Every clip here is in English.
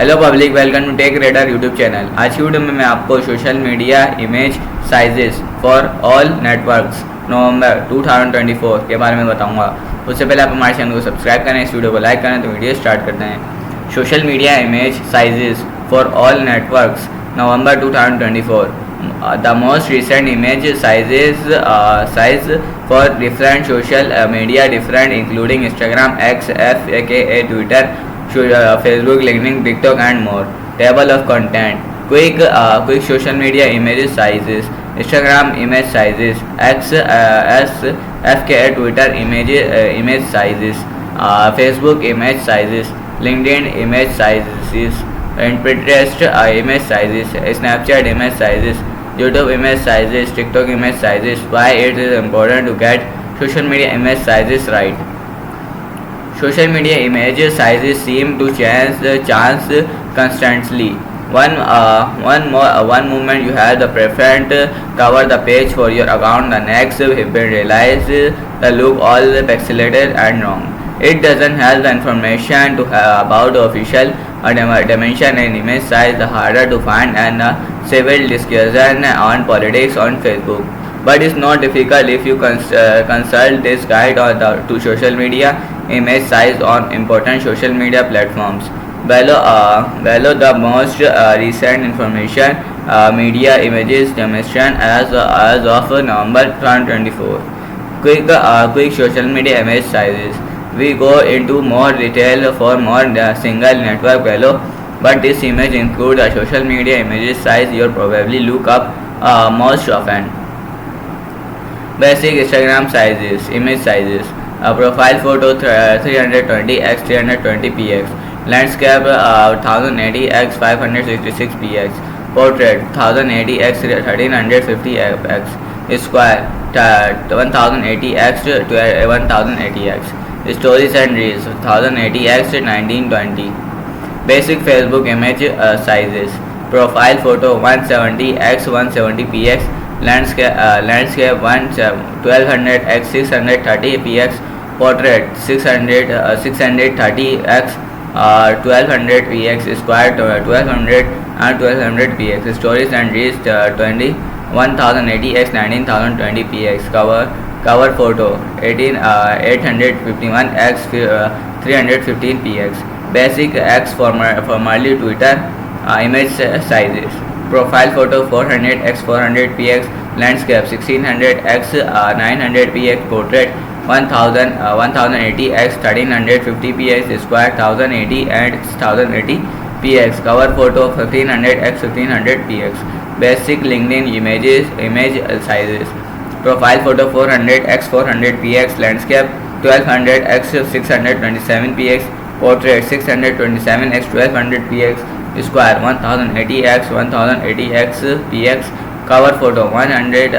Hello public, welcome to Tech Raider YouTube channel. आज की video में मैं आपको social media image sizes for all networks November 2024 के बारे में बताऊंगा। उससे पहले आप हमारे चैनल को सब्सक्राइब करें, इस वीडियो को लाइक करें। तो वीडियो स्टार्ट करते हैं। Social media image sizes for all networks November 2024। The most recent image size for different social media different, including Instagram, X, aka Twitter, Facebook, LinkedIn, TikTok, and more. Table of content. Quick social media image sizes. Instagram image sizes. X, FKA Twitter image sizes. Facebook image sizes. LinkedIn image sizes. And Pinterest image sizes. Snapchat image sizes. YouTube image sizes, TikTok image sizes. Why it is important to get social media image sizes right? Social media image sizes seem to change constantly. One moment you have the preferred cover the page for your account, the next you realize the look all pixelated and wrong. It doesn't have the information about the official dimension and image size, the harder to find, and civil discussion on politics on Facebook. But it's not difficult if you consult this guide to social media image size on important social media platforms. Below the most recent information media images demonstration as of November 2024. Quick social media image sizes. We go into more detail for more single network below, but this image includes a social media image size you'll probably look up most often. Basic Instagram sizes, image sizes. Profile photo 320x 320px. Landscape 1080x 566px. Portrait 1080x 1350x. Square 1080x 1080x. Stories and Reels 1080x 1920. Basic Facebook image sizes. Profile photo 170x 170px. Landscape 1200x 630px. Portrait 630x 1200px. Square 1200 and 1200px. Stories and Reels 1080x 19020px. Cover photo 851x 315px. Basic X formerly Twitter image sizes. Profile photo 400x 400px. Landscape 1600x 900px. Portrait 1080x 1350px. Square 1080 and 1080px. Cover photo 1500x 1500px. Basic LinkedIn image sizes. Profile photo 400x 400px. Landscape 1200x 627px. Portrait 627x 1200px. Square 1080x 1080x px. Cover photo 1200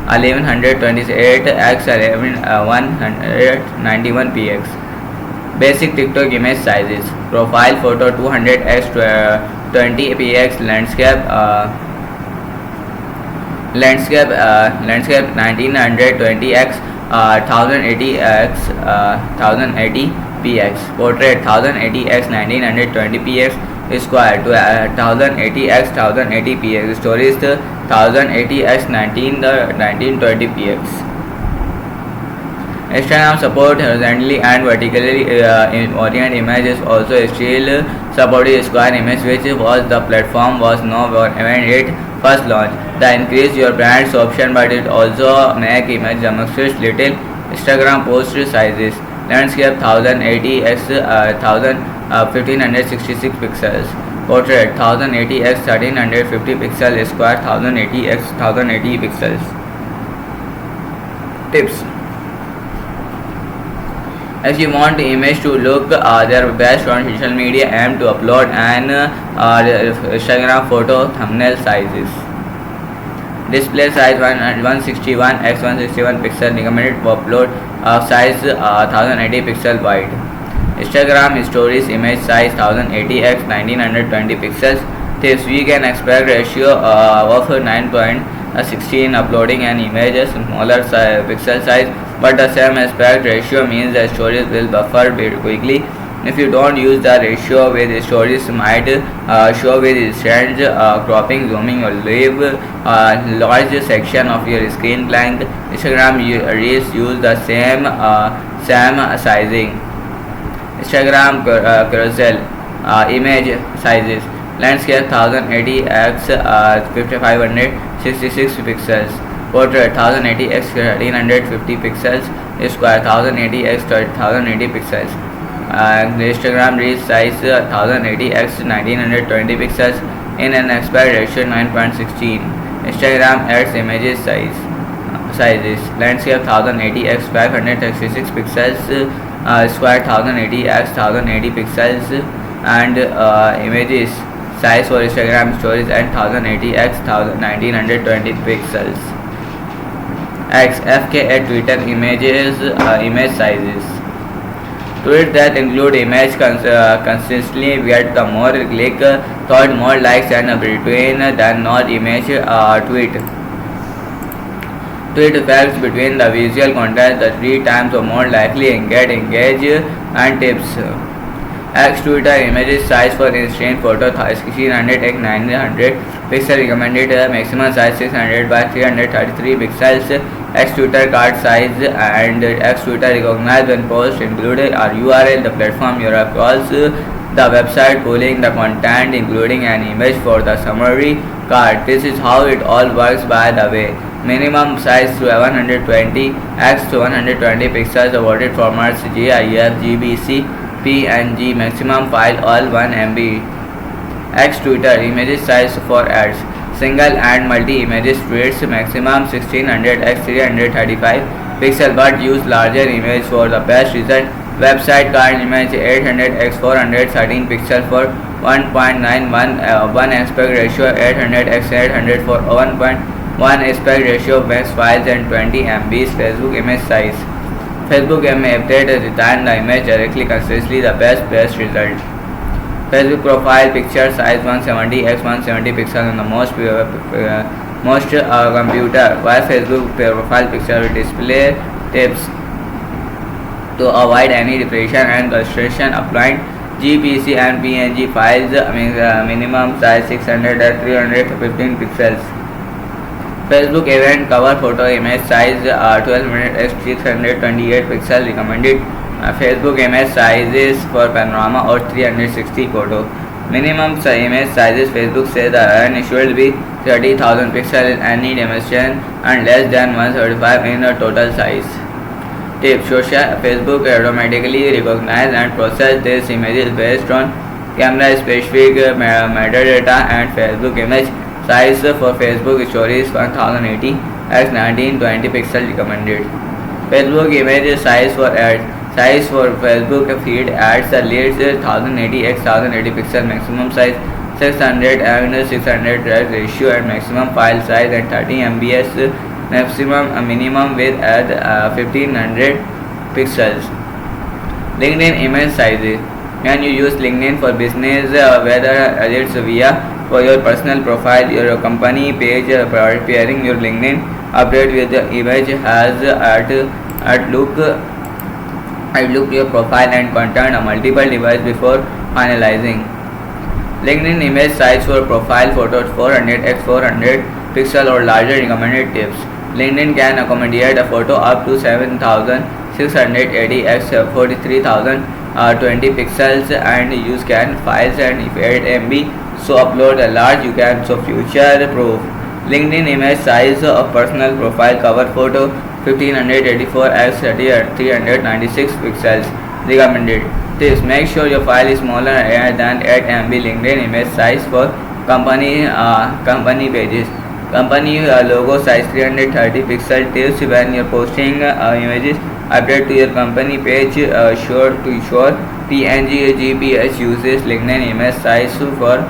1128x 1191px. Basic TikTok image sizes. Profile photo 200x 20px. Landscape 1920x 1080x 1080px. Portrait 1080x 1920px. Square 1080x 1080px. Stories 1080x 1920px. Instagram support horizontally and vertically oriented images. Also still supported square image, which was the platform was known when it first launched. The increase your brand's option, but it also make image demonstrate little. Instagram post sizes. Landscape 1080x 1566 pixels. Portrait 1080x 1350 pixels. Square 1080x 1080 pixels. Tips. If you want the image to look their best on social media, aim to upload an Instagram photo thumbnail sizes. Display size 161x 161 pixel. Recommended upload size 1080 pixel wide. Instagram stories image size 1080x 1920 pixels. Tips. We can expect ratio of 9.16 uploading an image a smaller pixel size, but the same aspect ratio means the storage will buffer quickly. If you don't use the ratio with stories might show with strange cropping, zooming, or leave a large section of your screen blank. Instagram Reels use the same sizing. Instagram carousel image sizes. Landscape 1080 x 5566 pixels. Portrait 1080 x 1350 pixels. Square 1080 x 1080 pixels. Instagram Reels size 1080 x 1920 pixels in an aspect ratio 9.16. Instagram Ads images sizes. Landscape 1080 x 566 pixels. Square 1080 x 1080 pixels and images size for Instagram stories and 1080 x 1920 pixels. FK at Twitter images image sizes. Tweets that include image consistently get the more click, thought, more likes and between than not image tweet. Tweet effects between the visual content, the 3 times or more likely engage and tips. X Twitter images size for instant photo 1600 x 900 pixel recommended maximum size 600 by 333 pixels. X Twitter card size and X Twitter recognize when post included a URL, the platform URL calls the website pulling the content including an image for the summary card. This is how it all works by the way. Minimum size to 120 x to 120 pixels. Awarded formats GIF, GBC, PNG. Maximum file all 1 MB. X Twitter images size for ads. Single and multi images tweets maximum 1600 x 335 pixel but use larger image for the best result. Website card image 800 x 413 pixel for 1.91 1 aspect ratio 800 x 800 for 1.1 aspect ratio max files and 20 MBs. Facebook image size. Facebook may update and return the image directly consistently the best result. Facebook profile picture size 170 x 170 pixels on the most computer. While Facebook profile picture will display tips to avoid any depression and concentration applying GPC and PNG files. Minimum size 600 at 315 pixels. Facebook event cover photo image size 1200 x 628 pixels recommended. Facebook image sizes for panorama or 360 photo. Minimum image sizes Facebook says the urn should be 30,000 pixels in any dimension and less than 135 in a total size. Tip: Facebook automatically recognize and process these images based on camera specific metadata and Facebook image size for Facebook stories 1080 x 1920 pixels recommended. Facebook image size for ads. Size for Facebook feed ads the leads 1080 x 1080 pixel, maximum size 600 and 600 ratio and maximum file size and 30 MBs, minimum width at 1500 pixels. LinkedIn image sizes. When you use LinkedIn for business, whether it's via for your personal profile, your company page, preparing your LinkedIn update with the image has I look your profile and content on multiple devices before finalizing. LinkedIn image size for profile photos 400 x 400 pixel or larger recommended tips. LinkedIn can accommodate a photo up to 7680 x 43020 pixels and use can files and if 8 MB so upload a large you can so future proof. LinkedIn image size of personal profile cover photo 1584 x 396 pixels recommended. Tips: make sure your file is smaller than 8 MB. LinkedIn image size for company pages. Company logo size 330 pixel. Tips: when you're posting images, update to your company page. Sure PNG GPS uses LinkedIn image size for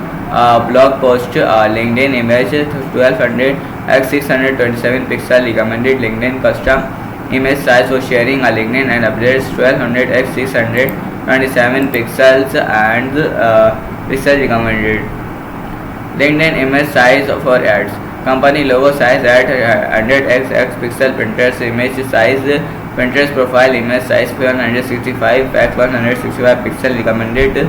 blog post. LinkedIn image 1200 x 627 pixel recommended. LinkedIn custom image size for sharing a LinkedIn and updates 1200 x 627 pixels and pixel recommended. LinkedIn image size for ads. Company logo size at 100 x pixel. Pinterest image size Pinterest profile image size 165 x 165 pixel recommended.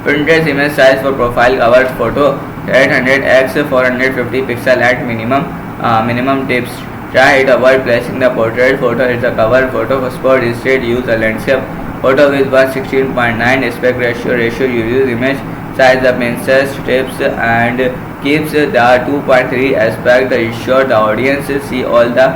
Pinterest image size for profile cover photo 800 x 450 pixel at minimum tips. Try it, avoid placing the portrait photo as a cover photo for sport. Instead, use a landscape photo with 116.9 aspect ratio. Use image size the princess tips and keeps the 2.3 aspect ratio. The audience see all the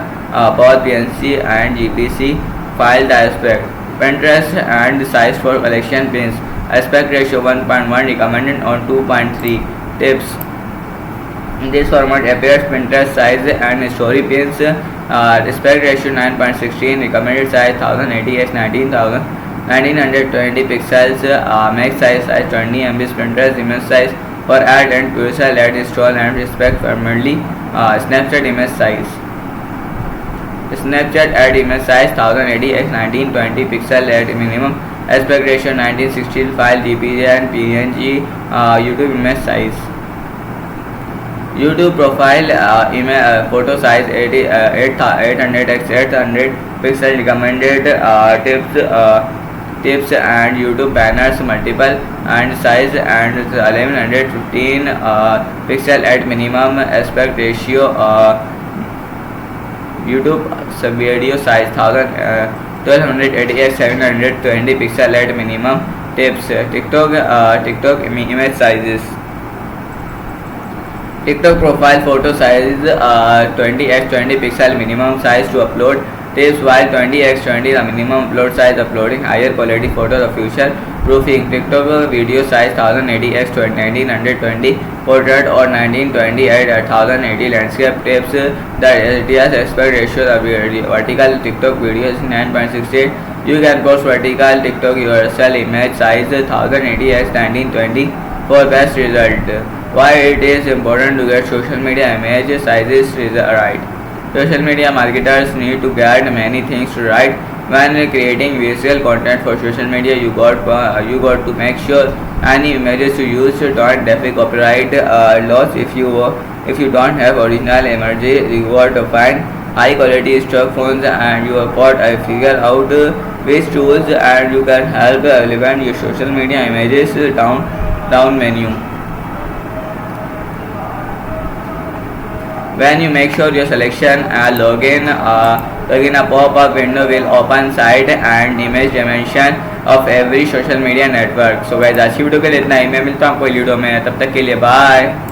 both PNG and GPC file the aspect. Pinterest and size for collection pins. Aspect ratio 1.1 recommended on 2.3 tips. In this format appears Pinterest size and story pins. Aspect ratio 9.16 recommended size 1080 x 1920 pixels. Max size 20 MB. Pinterest image size for ad and pixel ad install and respect firmly. Snapchat image size. Snapchat ad image size 1080 x 1920 pixel at minimum. Aspect ratio 1916 file JPG and PNG. YouTube image size. YouTube profile image photo size 800 x 800 pixel recommended. Tips and YouTube banners multiple and size and 1115 pixel at minimum aspect ratio. YouTube video size 1280 x 720 pixel at minimum tips. TikTok image sizes. TikTok profile photo size 20 x 20 pixel minimum size to upload. Tips while 20 x 20 the minimum upload size. Uploading higher quality photos of future proofing. TikTok video size 1080 x 1920 portrait or 1920 at 1080 landscape. Tips the LTS aspect ratio. The vertical TikTok video is 9.68. You can post vertical TikTok universal image size 1080 x 1920 for best result. Why it is important to get social media image sizes right. Social media marketers need to get many things right when creating visual content for social media. You got to make sure any images you use don't defy copyright laws. If you don't have original images, you got to find high quality stock phones and you have got to figure out which tools and you can help elevate your social media images down menu. When you make sure your selection login a pop-up window will open site and image dimension of every social media network. So guys, आज की video के लिए इतना ही. मैं मिलता हूँ आपको video में, तब तक के लिए बाय.